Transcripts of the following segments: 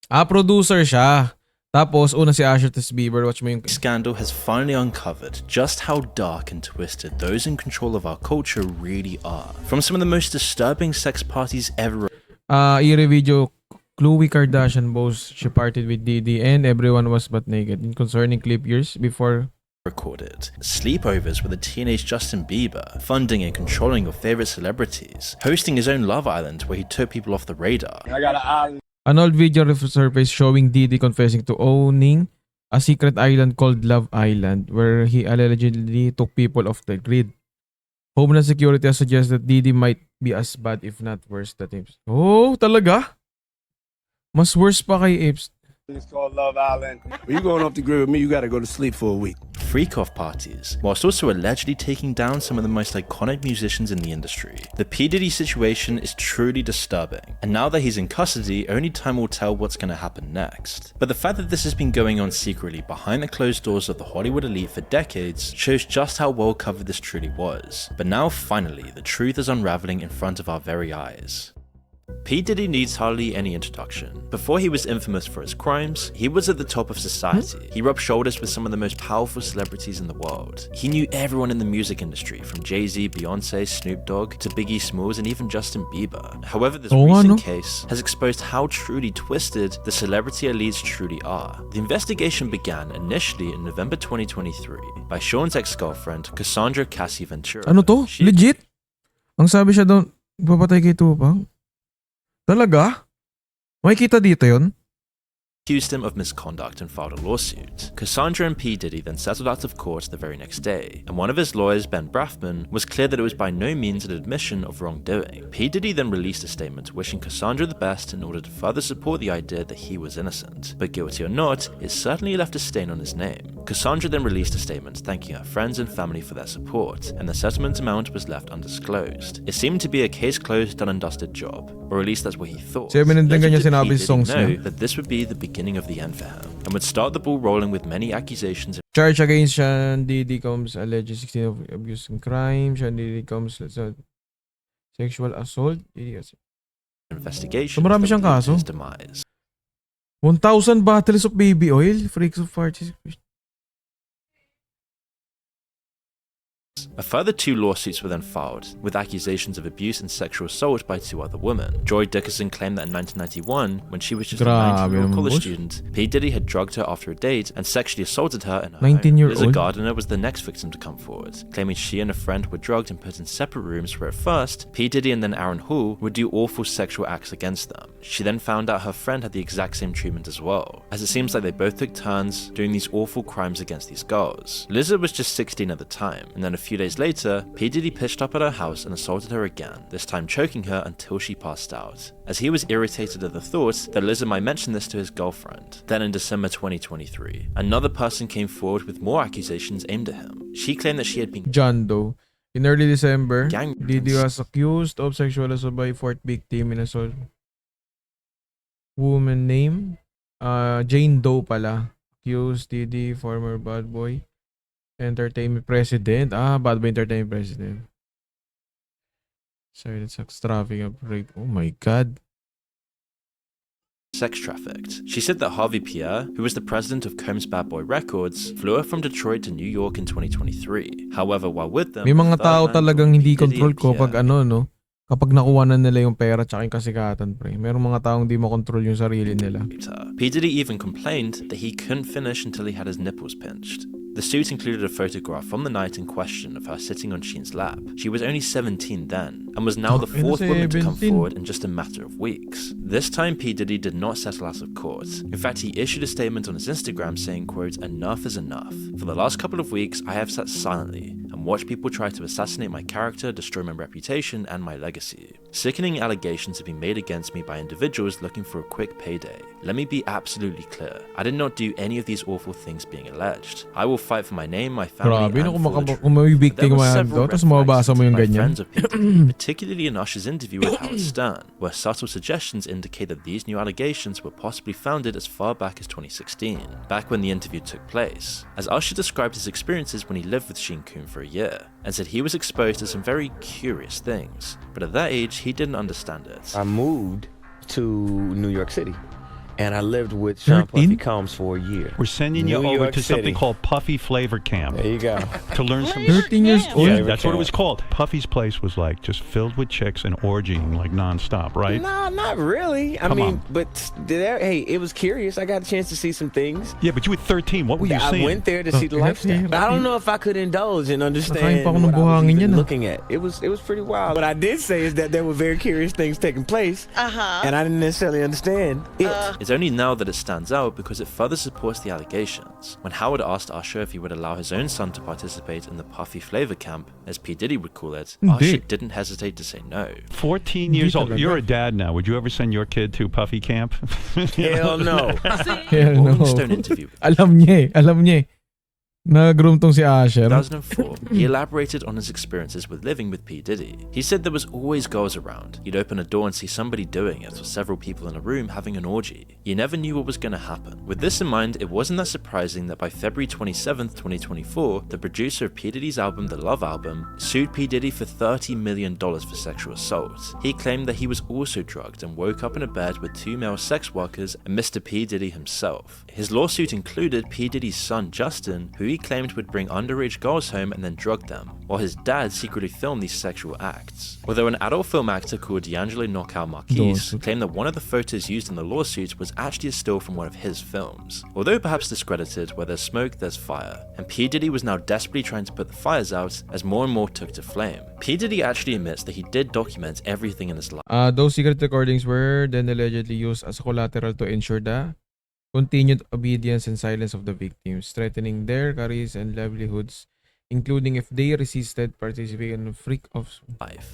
Producer siya. Tapos, una si Usher, tapos Bieber. Watch mo yung... Scandal has finally uncovered just how dark and twisted those in control of our culture really are. From some of the most disturbing sex parties ever Eerie video, Khloe Kardashian boasts she partied with Diddy and everyone was but naked. In concerning clip years before... recorded. Sleepovers with a teenage Justin Bieber, funding and controlling your favorite celebrities, hosting his own Love Island where he took people off the radar. An old video resurfaced showing Diddy confessing to owning a secret island called Love Island where he allegedly took people off the grid. Homeland Security has suggested that Diddy might be as bad if not worse than Apes. Oh, talaga? Mas worse pa kay Apes. It's called Love Island. When you going off the grid with me, you gotta go to sleep for a week. Freak-off parties, whilst also allegedly taking down some of the most iconic musicians in the industry. The P. Diddy situation is truly disturbing, and now that he's in custody, only time will tell what's going to happen next. But the fact that this has been going on secretly behind the closed doors of the Hollywood elite for decades shows just how well covered this truly was. But now finally, the truth is unraveling in front of our very eyes. P. Diddy needs hardly any introduction. Before he was infamous for his crimes, he was at the top of society. He rubbed shoulders with some of the most powerful celebrities in the world. He knew everyone in the music industry, from Jay-Z, Beyonce, Snoop Dogg, to Biggie Smalls, and even Justin Bieber. However, this recent case has exposed how truly twisted the celebrity elites truly are. The investigation began initially in November 2023 by Sean's ex-girlfriend, Cassandra Cassie Ventura. Ano to? Legit? Ang sabi siya doon, papatay kay Tupac? Talaga? Makikita dito yun? Accused him of misconduct and filed a lawsuit. Cassandra and P. Diddy then settled out of court the very next day, and one of his lawyers, Ben Brafman, was clear that it was by no means an admission of wrongdoing. P. Diddy then released a statement wishing Cassandra the best in order to further support the idea that he was innocent. But guilty or not, it certainly left a stain on his name. Cassandra then released a statement thanking her friends and family for their support, and the settlement amount was left undisclosed. It seemed to be a case closed, done and dusted job, or at least that's what he thought. Little did P. Diddy know that this would be the beginning of the end for him, and would start the ball rolling with many accusations. Charge against Sean Diddy Combs alleged 16 of abuse and crime. Sean Diddy Combs sexual assault. Investigation. So marami siyang kaso. 1,000 bottles of baby oil. Freaks of parties. A further 2 lawsuits were then filed, with accusations of abuse and sexual assault by 2 other women. Joy Dickerson claimed that in 1991, when she was just a 19-year-old college student, P. Diddy had drugged her after a date and sexually assaulted her in her home. Liza Gardner was the next victim to come forward, claiming she and a friend were drugged and put in separate rooms where at first, P. Diddy and then Aaron Hall would do awful sexual acts against them. She then found out her friend had the exact same treatment as well, as it seems like they both took turns doing these awful crimes against these girls. Liza was just 16 at the time, and then a few days later, P. Diddy pitched up at her house and assaulted her again, this time choking her until she passed out, as he was irritated at the thought that Liza might mention this to his girlfriend. Then in December 2023, another person came forward with more accusations aimed at him. She claimed that she had been John Doe. In early December, Diddy was accused of sexual assault by 4th victim in assault. Woman name? Jane Doe pala. Accused Diddy, former bad boy. Entertainment president. Bad boy entertainment president. Sorry, sex trafficking, rape. Oh my God. Sex trafficked. She said that Harvey Pierre, who was the president of Combs Bad Boy Records, flew her from Detroit to New York in 2023. However, while with them, may mga tao talagang hindi control ko pag no? Kapag nakuha na nila yung pera tsaka yung kasikatan, pre. Merong mga taong di makontrol yung sarili nila. P. Diddy even complained that he couldn't finish until he had his nipples pinched. The suit included a photograph from the night in question of her sitting on Sheen's lap. She was only 17 then, and was now the 4th woman to come forward in just a matter of weeks. This time, P. Diddy did not settle out of court. In fact, he issued a statement on his Instagram saying, quote, "Enough is enough. For the last couple of weeks, I have sat silently and watched people try to assassinate my character, destroy my reputation, and my legacy. Sickening allegations have been made against me by individuals looking for a quick payday. Let me be absolutely clear. I did not do any of these awful things being alleged. I will fight for my name, my family, and for the truth." There were several red flags by friends of P. Diddy, particularly in Usher's interview with Howard Stern, where subtle suggestions indicate that these new allegations were possibly founded as far back as 2016, back when the interview took place, as Usher described his experiences when he lived with Sheen Coon for a year, and said he was exposed to some very curious things, but at that age he didn't understand it. I moved to New York City, and I lived with Sean 13? Puffy Combs for a year. We're sending you New over York to something City. called Puffy Flavor Camp There you go. to learn some. 13 years old? Yeah, Flavor that's what it camp. was called. Puffy's place was like just filled with chicks and orgying like nonstop, right? No, not really. I Come mean, on. but hey, it was curious. I got a chance to see some things. Yeah, but you were 13. What were you I seeing? went there to see the Okay, lifestyle. happy, But I don't happy. know if I could indulge and Nakain understand pa ako ng what I was buhangin even yan, ah. looking at. It was pretty wild. What I did say is that there were very curious things taking place, and I didn't necessarily understand it. It's only now that it stands out because it further supports the allegations. When Howard asked Usher if he would allow his own son to participate in the Puffy Flavor Camp, as P. Diddy would call it, Usher didn't hesitate to say no. 14 years old. talaga. You're a dad now. Would you ever send your kid to Puffy Camp? Hell no. Hell Rolling no. Stone interview. Alam niya eh. Nag-groom tong si Asher. 2004, he elaborated on his experiences with living with P. Diddy. He said there was always girls around. You'd open a door and see somebody doing it, or several people in a room having an orgy. You never knew what was going to happen. With this in mind, it wasn't that surprising that by February 27th, 2024, the producer of P. Diddy's album, The Love Album, sued P. Diddy for $30 million for sexual assault. He claimed that he was also drugged and woke up in a bed with 2 male sex workers and Mr. P. Diddy himself. His lawsuit included P. Diddy's son, Justin, who he claimed would bring underage girls home and then drug them, while his dad secretly filmed these sexual acts. Although an adult film actor called D'Angelo Knockout Marquise claimed that one of the photos used in the lawsuit was actually a still from one of his films. Although perhaps discredited, where there's smoke, there's fire, and P. Diddy was now desperately trying to put the fires out as more and more took to flame. P. Diddy actually admits that he did document everything in his life. Those secret recordings were then allegedly used as collateral to ensure the continued obedience and silence of the victims, threatening their careers and livelihoods, including if they resisted participating in a freak-offs.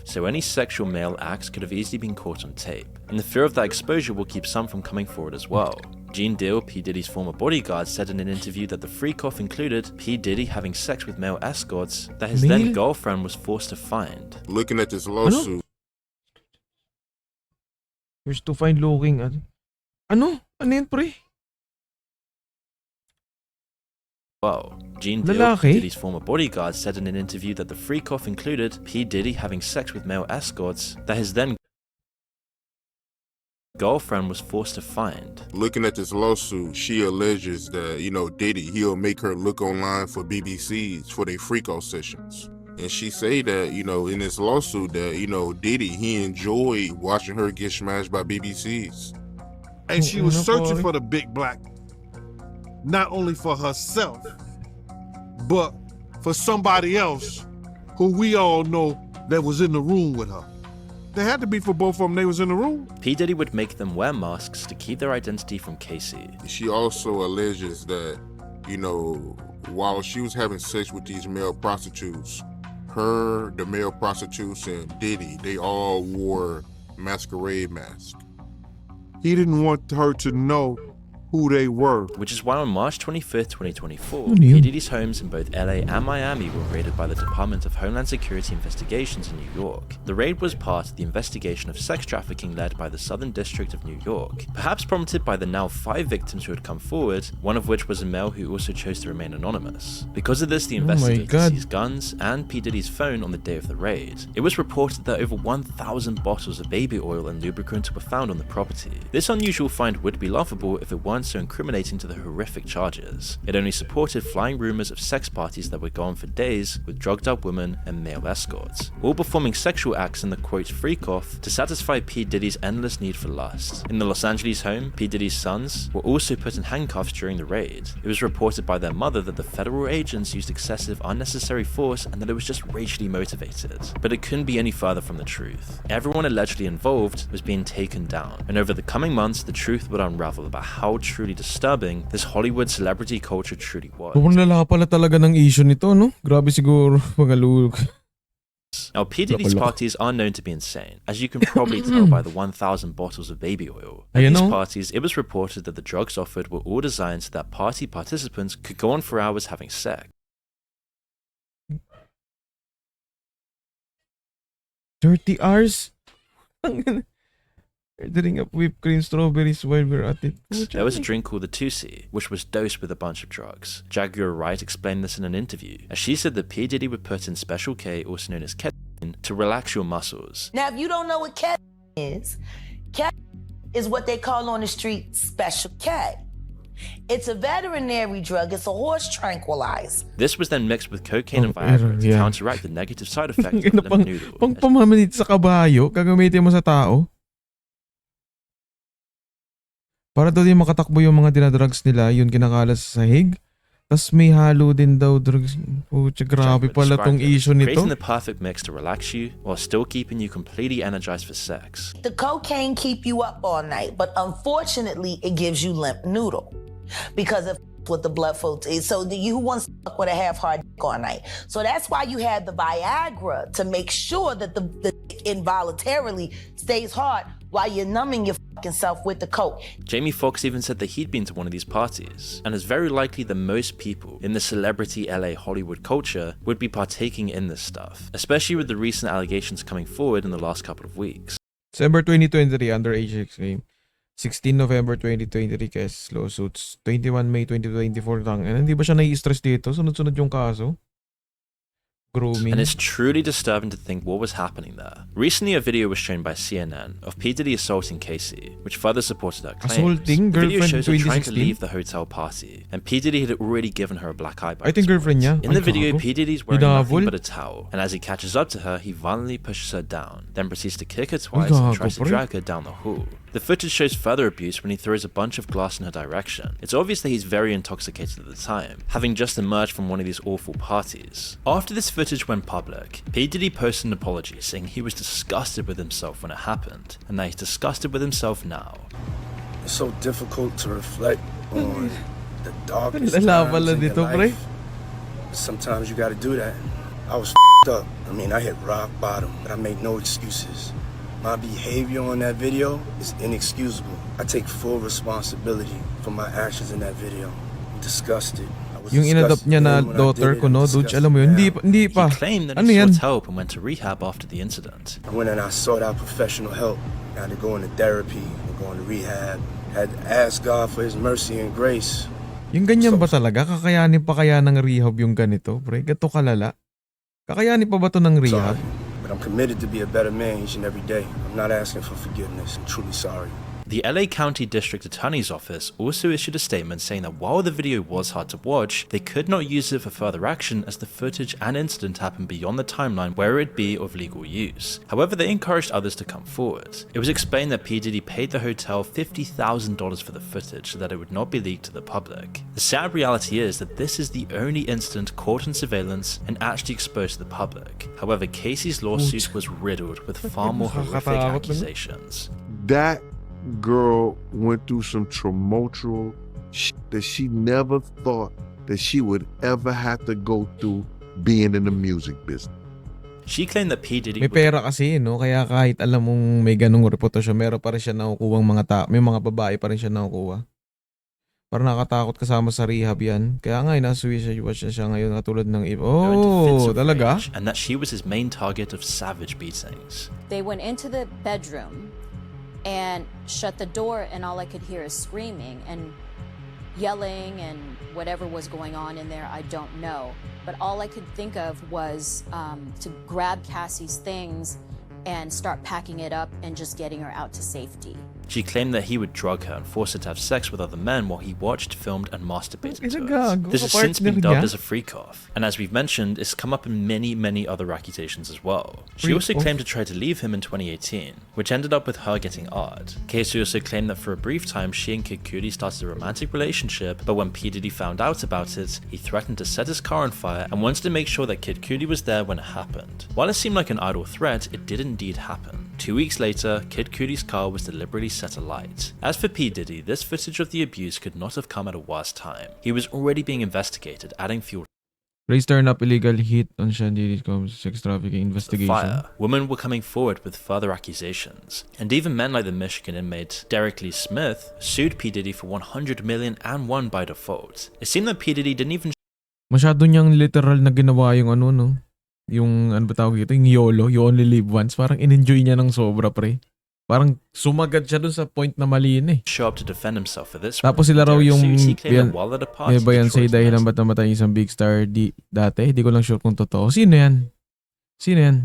So any sexual male acts could have easily been caught on tape, and the fear of that exposure will keep some from coming forward as well. Gene Deal, P. Diddy's former bodyguard, said in an interview that the freak-off included P. Diddy having sex with male escorts that his then girlfriend was forced to find. Looking at this lawsuit, Where's to find looking at? Ano? Ano yun, pre? Well, Gene Deal, Lalaki? P. Diddy's former bodyguard, said in an interview that the freak-off included P. Diddy having sex with male escorts that his then girlfriend was forced to find. looking at this lawsuit, she alleges that, Diddy, he'll make her look online for BBCs for their freak-off sessions. And she say that, in this lawsuit that, Diddy, he enjoyed watching her get smashed by BBCs. And she was Ano, searching pare? for the big black, not only for herself, but for somebody else who we all know that was in the room with her. They had to be for both of them. They was in the room. P. Diddy would make them wear masks to keep their identity from Casey. She also alleges that, while she was having sex with these male prostitutes, the male prostitutes, and Diddy, they all wore masquerade masks. He didn't want her to know who they were. Which is why on March 25th, 2024, Ano yun? P. Diddy's homes in both LA and Miami were raided by the Department of Homeland Security investigations in New York. The raid was part of the investigation of sex trafficking led by the Southern District of New York, perhaps prompted by the now 5 victims who had come forward, one of which was a male who also chose to remain anonymous. Because of this, the Oh my investigators God. seized guns and P. Diddy's phone on the day of the raid. It was reported that over 1,000 bottles of baby oil and lubricant were found on the property. This unusual find would be laughable if it weren't so incriminating to the horrific charges. It only supported flying rumors of sex parties that would go on for days with drugged up women and male escorts, all performing sexual acts in the quote freak-off to satisfy P. Diddy's endless need for lust. In the Los Angeles home, P. Diddy's sons were also put in handcuffs during the raid. It was reported by their mother that the federal agents used excessive unnecessary force and that it was just racially motivated. But it couldn't be any further from the truth. Everyone allegedly involved was being taken down, and over the coming months the truth would unravel about how truly disturbing this Hollywood celebrity culture truly was. Mukhang lala pala talaga ng issue nito, no? Grabe siguro, mga lulog. Now, P. Diddy's parties are known to be insane, as you can probably tell by the 1,000 bottles of baby oil. At Ayan, these no? parties, it was reported that the drugs offered were all designed so that party participants could go on for hours having sex. 30 hours? Ordering up whipped cream strawberries while we're at it. There was a drink called the Tusi, which was dosed with a bunch of drugs. Jaguar Wright explained this in an interview, as she said that P. Diddy would put in Special K, also known as ketamine, to relax your muscles. Now, if you don't know what ketamine is, ketamine is what they call on the street Special K. It's a veterinary drug. It's a horse tranquilizer. This was then mixed with cocaine and Viagra to counteract the negative side effects of limp noodle. Pang pamamanid sa kabayo, gagamitin mo sa tao. Para daw din makatakbo yung mga dinadrugs nila, yun kinakalat sa sahig. Tas may halo din daw drugs. Pucha, grabe pala tong issue nito. Creating the perfect mix to relax you while still keeping you completely energized for sex. The cocaine keep you up all night, but unfortunately, it gives you limp noodle because of what the blood flow is. So you wants to fuck with a half-hard dick all night. So that's why you have the Viagra to make sure that the dick involuntarily stays hard while you're numbing your fucking self with the coke. Jamie Foxx even said that he'd been to one of these parties, and it's very likely that most people in the celebrity LA Hollywood culture would be partaking in this stuff, especially with the recent allegations coming forward in the last couple of weeks. December 2023, underage game. 16 November 2023, case lawsuits. 21 May 2024, hindi ba siya nai-stress dito? Sunod-sunod yung kaso. Grooming. And it's truly disturbing to think what was happening there. Recently, a video was shown by CNN of P. Diddy assaulting Casey, which further supported her claims. Assaulting the video girlfriend shows her trying to 2016? leave the hotel party, and P. Diddy had already given her a black eye by I think this girlfriend point. niya. In the Ay, video, gago. P. Diddy's wearing nothing Hinabol? but a towel, and as he catches up to her, he violently pushes her down, then proceeds to kick her twice gago, and tries to pre. drag her down the hall. The footage shows further abuse when he throws a bunch of glass in her direction. It's obvious that he's very intoxicated at the time, having just emerged from one of these awful parties. After this footage went public, P. Diddy posted an apology saying he was disgusted with himself when it happened, and that he's disgusted with himself now. It's so difficult to reflect on the darkest Lalaban times lang in your dito, pre. life. Sometimes you gotta do that. I was up. I mean, I hit rock bottom, but I make no excuses. My behavior on that video is inexcusable. I take full responsibility for my actions in that video. I'm disgusted. I was Yung inadopt disgusted niya na then when I daughter did it. ko, no, I'm dude, alam mo disgusted yun, now. hindi pa. He claimed that Ano he yan? sought help and went to rehab after the incident. I went and I sought out professional help. I had to go into therapy, and go into rehab. Had to ask God for His mercy and grace. Yung ganyan ba talaga? Kakayanin pa kaya ng rehab yung ganito, pre? Gato kalala? Kakayanin pa ba to ng rehab? Sorry, but I'm committed to be a better man each and every day. I'm not asking for forgiveness. I'm truly sorry. The LA County District Attorney's Office also issued a statement saying that while the video was hard to watch, they could not use it for further action as the footage and incident happened beyond the timeline where it would be of legal use. However, they encouraged others to come forward. It was explained that P. Diddy paid the hotel $50,000 for the footage so that it would not be leaked to the public. The sad reality is that this is the only incident caught on surveillance and actually exposed to the public. However, Casey's lawsuit was riddled with far more horrific accusations. That girl went through some tumultuous shit that she never thought that she would ever have to go through being in the music business. She claimed that P. Diddy May pera kasi, no? Kaya kahit alam mong may ganung reputasyon, meron pa rin siya nakukuha mga may mga babae pa rin siya nakukuha. Parang nakatakot kasama sa rehab yan. Kaya nga, nasa-suicide watch na siya ngayon katulad ng oh, talaga? And that she was his main target of savage beatings. They went into the bedroom and shut the door, and all I could hear is screaming and yelling and whatever was going on in there, I don't know. But all I could think of was to grab Cassie's things and start packing it up and just getting her out to safety. She claimed that he would drug her and force her to have sex with other men while he watched, filmed, and masturbated to it. This has since been dubbed as a freak-off, and as we've mentioned, it's come up in many, many other accusations as well. She also claimed to try to leave him in 2018, which ended up with her getting odd. Casey also claimed that for a brief time, she and Kid Cudi started a romantic relationship, but when P. Diddy found out about it, he threatened to set his car on fire and wanted to make sure that Kid Cudi was there when it happened. While it seemed like an idle threat, it did indeed happen. 2 weeks later, Kid Cudi's car was deliberately set alight. As for P. Diddy, this footage of the abuse could not have come at a worse time. He was already being investigated, adding fuel Race turn up illegal hit on Sean Diddy's sex trafficking investigation. fire. Women were coming forward with further accusations, and even men like the Michigan inmate Derek Lee Smith sued P. Diddy for $100 million and won by default. It seemed that P. Diddy didn't even Masyado niyang literal na ginawa yung ano, no? Yung, ano ba tawag ito? Yung YOLO, you only live once. Parang in-enjoy niya ng sobra, pre. Parang sumagad siya dun sa point na mali yun eh. show up to defend himself for this. Tapos sila raw yung may bayan say dahilan ba't namatay isang big star dati. Hindi ko lang sure kung totoo. Sino yan? Sino yan?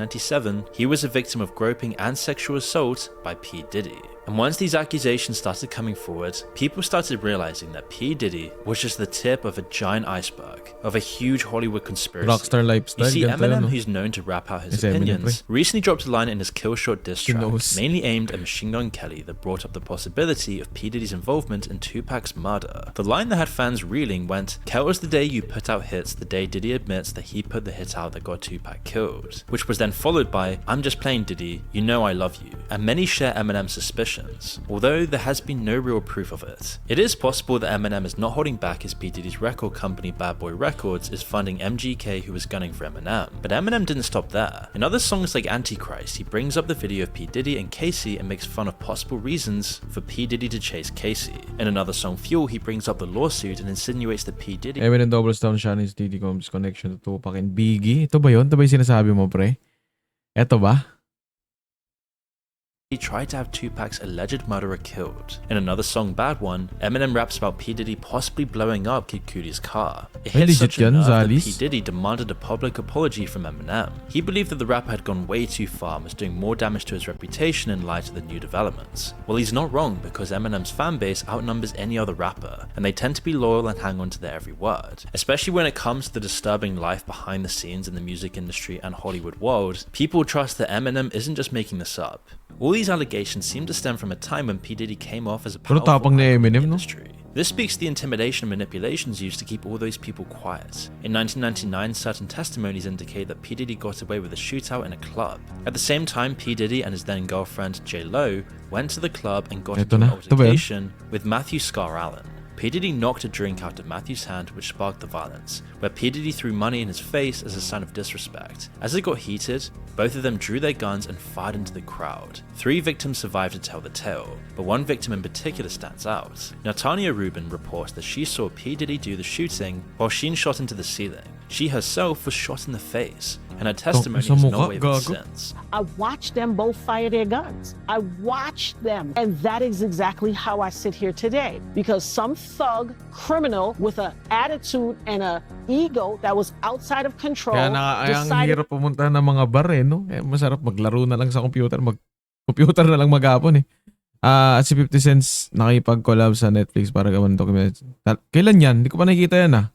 1997, he was a victim of groping and sexual assault by P. Diddy. And once these accusations started coming forward, people started realizing that P. Diddy was just the tip of a giant iceberg of a huge Hollywood conspiracy. Rockstar lifestyle. You see, ganito Eminem, yun, no? who's known to rap out his It's Eminem, opinions, recently dropped a line in his Killshot diss track, knows. mainly aimed at Machine Gun Kelly, that brought up the possibility of P. Diddy's involvement in Tupac's murder. The line that had fans reeling went, "Kells the day you put out hits, the day Diddy admits that he put the hit out that got Tupac killed," which was then followed by, "I'm just playing Diddy, you know I love you," and many share Eminem's suspicions, although there has been no real proof of it. It is possible that Eminem is not holding back as P. Diddy's record company Bad Boy Records is funding MGK, who was gunning for Eminem, but Eminem didn't stop there. In other songs like Antichrist, he brings up the video of P. Diddy and Casey and makes fun of possible reasons for P. Diddy to chase Casey. In another song, Fuel, he brings up the lawsuit and insinuates that P. Diddy Eminem doubles down siya ni Diddy Combs connection to Tupac and Biggie. Ito ba yun? Ito ba yung sinasabi mo, pre? Ito ba? he tried to have Tupac's alleged murderer killed. In another song, Bad One, Eminem raps about P. Diddy possibly blowing up Kid Cudi's car. It hit such a nerve that P. Diddy demanded a public apology from Eminem. He believed that the rapper had gone way too far and was doing more damage to his reputation in light of the new developments. Well, he's not wrong, because Eminem's fan base outnumbers any other rapper, and they tend to be loyal and hang on to their every word. Especially when it comes to the disturbing life behind the scenes in the music industry and Hollywood world, people trust that Eminem isn't just making this up. All these allegations seem to stem from a time when P. Diddy came off as a powerful icon in the industry. This speaks to the intimidation and manipulations used to keep all those people quiet. In 1999, certain testimonies indicate that P. Diddy got away with a shootout in a club. At the same time, P. Diddy and his then girlfriend J. Lo went to the club and got into an altercation with Matthew Scar Allen. P. Diddy knocked a drink out of Matthew's hand, which sparked the violence, where P. Diddy threw money in his face as a sign of disrespect. As it got heated, both of them drew their guns and fired into the crowd. 3 victims survived to tell the tale, but one victim in particular stands out. Now, Tanya Rubin reports that she saw P. Diddy do the shooting while Sheen shot into the ceiling. She herself was shot in the face, and her testimony has not wavered since. I watched them both fire their guns. I watched them. And that is exactly how I sit here today. Because some thug criminal with an attitude and an ego that was outside of control decided... Ang hirap pumunta ng mga bar no? Masarap maglaro na lang sa computer. Computer na lang maghapon si 50 Cents nakipag-collab sa Netflix para gawan ng documentary. Kailan yan? Hindi ko pa nakikita yan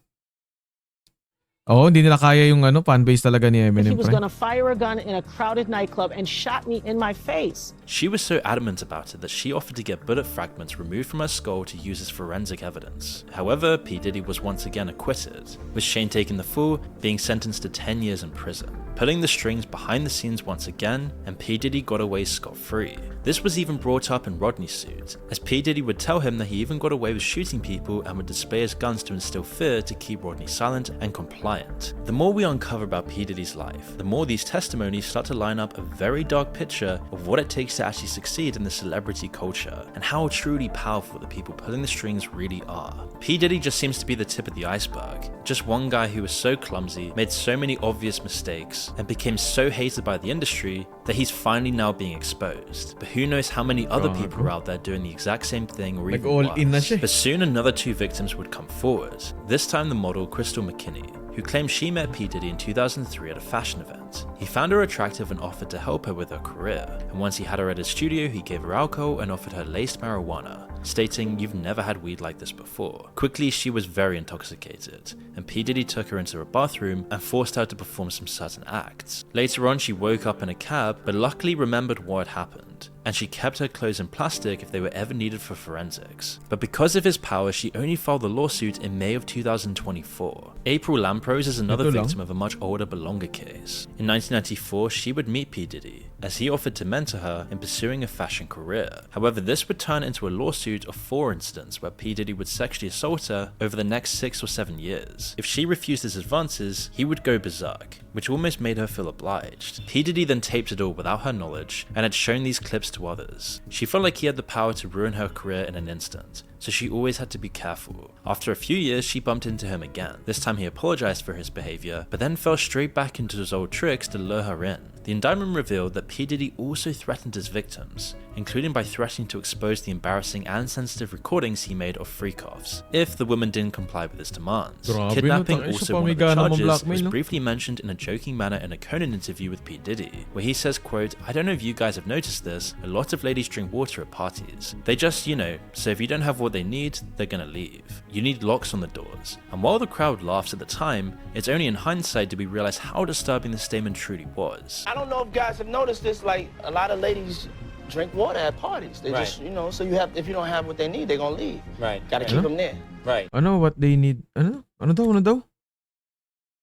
hindi nila kaya yung fanbase talaga ni Eminem. He was gonna fire a gun in a crowded nightclub and shot me in my face. She was so adamant about it that she offered to get bullet fragments removed from her skull to use as forensic evidence. However, P. Diddy was once again acquitted, with Shane taking the fall, being sentenced to 10 years in prison, pulling the strings behind the scenes once again, and P. Diddy got away scot-free. This was even brought up in Rodney's suit, as P. Diddy would tell him that he even got away with shooting people and would display his guns to instill fear to keep Rodney silent and compliant. The more we uncover about P. Diddy's life, the more these testimonies start to line up a very dark picture of what it takes to actually succeed in the celebrity culture, and how truly powerful the people pulling the strings really are. P. Diddy just seems to be the tip of the iceberg, just one guy who was so clumsy, made so many obvious mistakes, and became so hated by the industry that he's finally now being exposed. But who knows how many other people are out there doing the exact same thing or even worse. But soon another 2 victims would come forward, this time the model Crystal McKinney, who claimed she met P. Diddy in 2003 at a fashion event. He found her attractive and offered to help her with her career, and once he had her at his studio, he gave her alcohol and offered her laced marijuana, stating, "You've never had weed like this before." Quickly, she was very intoxicated, and P. Diddy took her into a bathroom and forced her to perform some certain acts. Later on, she woke up in a cab, but luckily remembered what had happened, and she kept her clothes in plastic if they were ever needed for forensics. But because of his power, she only filed the lawsuit in May of 2024. April Lamprose is another victim of a much older but longer case. In 1994, she would meet P. Diddy, as he offered to mentor her in pursuing a fashion career. However, this would turn into a lawsuit of 4 incidents where P. Diddy would sexually assault her over the next 6 or 7 years. If she refused his advances, he would go berserk, which almost made her feel obliged. P. Diddy then taped it all without her knowledge, and had shown these clips to others. She felt like he had the power to ruin her career in an instant, so she always had to be careful. After a few years, she bumped into him again. This time he apologized for his behavior, but then fell straight back into his old tricks to lure her in. The indictment revealed that P. Diddy also threatened his victims, including by threatening to expose the embarrassing and sensitive recordings he made of freak-offs if the woman didn't comply with his demands. Grabe, Kidnapping, no, also one of the charges, blackmail, was no? briefly mentioned in a joking manner in a Conan interview with P. Diddy, where he says, quote, "I don't know if you guys have noticed this, a lot of ladies drink water at parties. They just, so if you don't have what they need, they're gonna leave. You need locks on the doors." And while the crowd laughs at the time, it's only in hindsight do we realize how disturbing this statement truly was. I don't know if guys have noticed this, like a lot of ladies drink water at parties. They just, so if you don't have what they need, they're gonna leave. Right. Gotta keep them there. Right. Ano, what they need? Ano daw?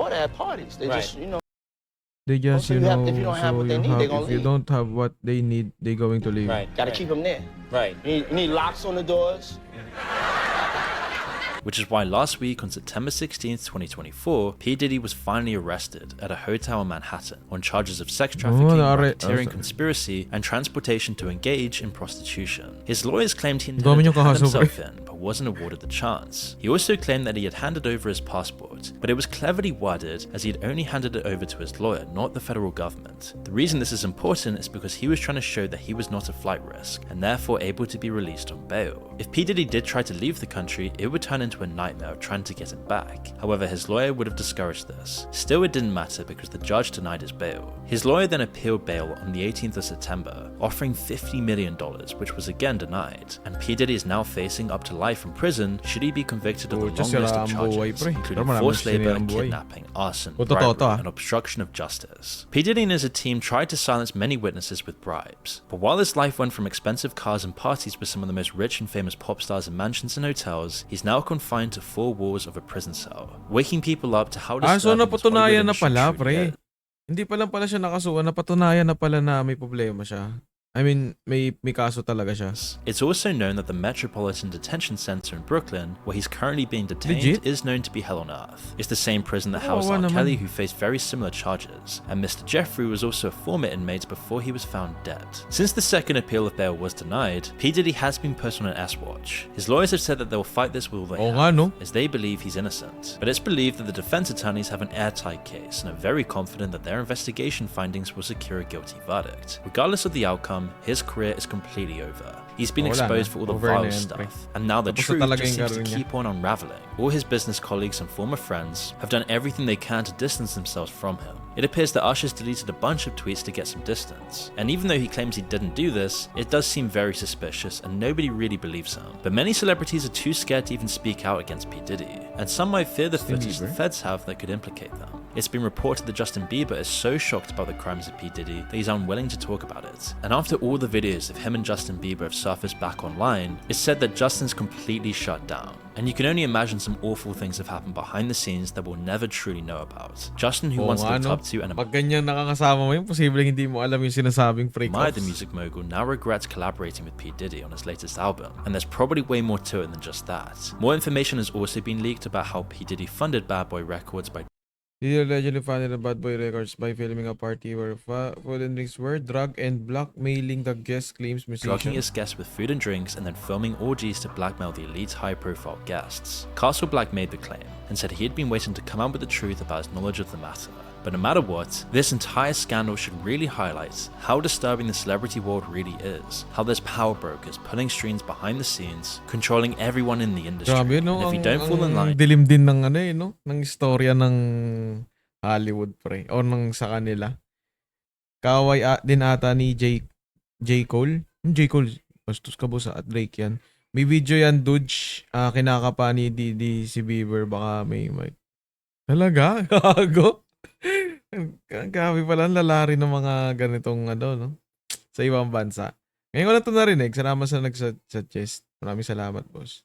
Water at parties. They just, They just, if you don't have what they need, they're gonna if you leave. don't have what they need, they're going to leave. Right. Gotta keep them there. Right. You need locks on the doors. Which is why last week on September 16th, 2024, P. Diddy was finally arrested at a hotel in Manhattan on charges of sex trafficking, racketeering, conspiracy, and transportation to engage in prostitution. His lawyers claimed he intended to hand himself in, but wasn't awarded the chance. He also claimed that he had handed over his passport, but it was cleverly worded as he had only handed it over to his lawyer, not the federal government. The reason this is important is because he was trying to show that he was not a flight risk, and therefore able to be released on bail. If P. Diddy did try to leave the country, it would turn into a nightmare of trying to get it back. However, his lawyer would have discouraged this. Still, it didn't matter because the judge denied his bail. His lawyer then appealed bail on the 18th of September, offering $50 million, which was again denied, and P. Diddy is now facing up to life in prison should he be convicted of the long list of charges, including forced labor, kidnapping, arson, bribery, and obstruction of justice. P. Diddy and his team tried to silence many witnesses with bribes, but while his life went from expensive cars and parties with some of the most rich and famous pop stars in mansions and hotels, he's now confined to 4 walls of a prison cell, waking people up to how disturbing so napatunayan na this pala, Hollywood industry truly pre. Hindi pa lang pala siya nakasuhan, napatunayan na pala na may problema siya. I mean, may kaso talaga siya. It's also known that the Metropolitan Detention Center in Brooklyn, where he's currently being detained, Legit? is known to be hell on earth. It's the same prison that housed R. Kelly, who faced very similar charges, and Mr. Jeffrey was also a former inmate before he was found dead. Since the second appeal of bail was denied, P. Diddy has been put on an S-Watch. His lawyers have said that they will fight this with all they have, as they believe he's innocent. But it's believed that the defense attorneys have an airtight case and are very confident that their investigation findings will secure a guilty verdict. Regardless of the outcome, his career is completely over. He's been exposed for all the vile stuff, and now the truth just seems to keep on unraveling. All his business colleagues and former friends have done everything they can to distance themselves from him. It appears that Usher's deleted a bunch of tweets to get some distance, and even though he claims he didn't do this, it does seem very suspicious and nobody really believes him. But many celebrities are too scared to even speak out against P. Diddy, and some might fear the footage the feds have that could implicate them. It's been reported that Justin Bieber is so shocked by the crimes of P. Diddy that he's unwilling to talk about it. And after all the videos of him and Justin Bieber have surfaced back online, it's said that Justin's completely shut down. And you can only imagine some awful things have happened behind the scenes that we'll never truly know about. Justin, who once looked up to and pag ganyan nakakasama mo yun, posibleng hindi mo alam yung sinasabing admired the music mogul, now regrets collaborating with P. Diddy on his latest album. And there's probably way more to it than just that. More information has also been leaked about how P. Diddy funded Bad Boy Records by Diddy allegedly funded the Bad Boy Records by filming a party where food and drinks were drug and blackmailing the guest claims musician. Drugging his guests with food and drinks and then filming orgies to blackmail the elite high-profile guests. Castle Black made the claim and said he had been waiting to come out with the truth about his knowledge of the matter. But no matter what, this entire scandal should really highlight how disturbing the celebrity world really is. How there's power brokers pulling strings behind the scenes, controlling everyone in the industry. Grabe, no? And if you don't fall in line, dilim din ng no? Ng istorya ng Hollywood, pre. O ng sa kanila. Kaway din ata ni J. Cole. J. Cole, bastos ka boss at Drake yan. May video yan, dude. Kinakapa ni Diddy si Bieber. Baka may Talaga? Gago? Grabe pala ang lalari ng mga ganitong no? Sa ibang bansa. Ngayon ko lang ito narinig. Salamat sa nagsuggest. Maraming salamat, boss.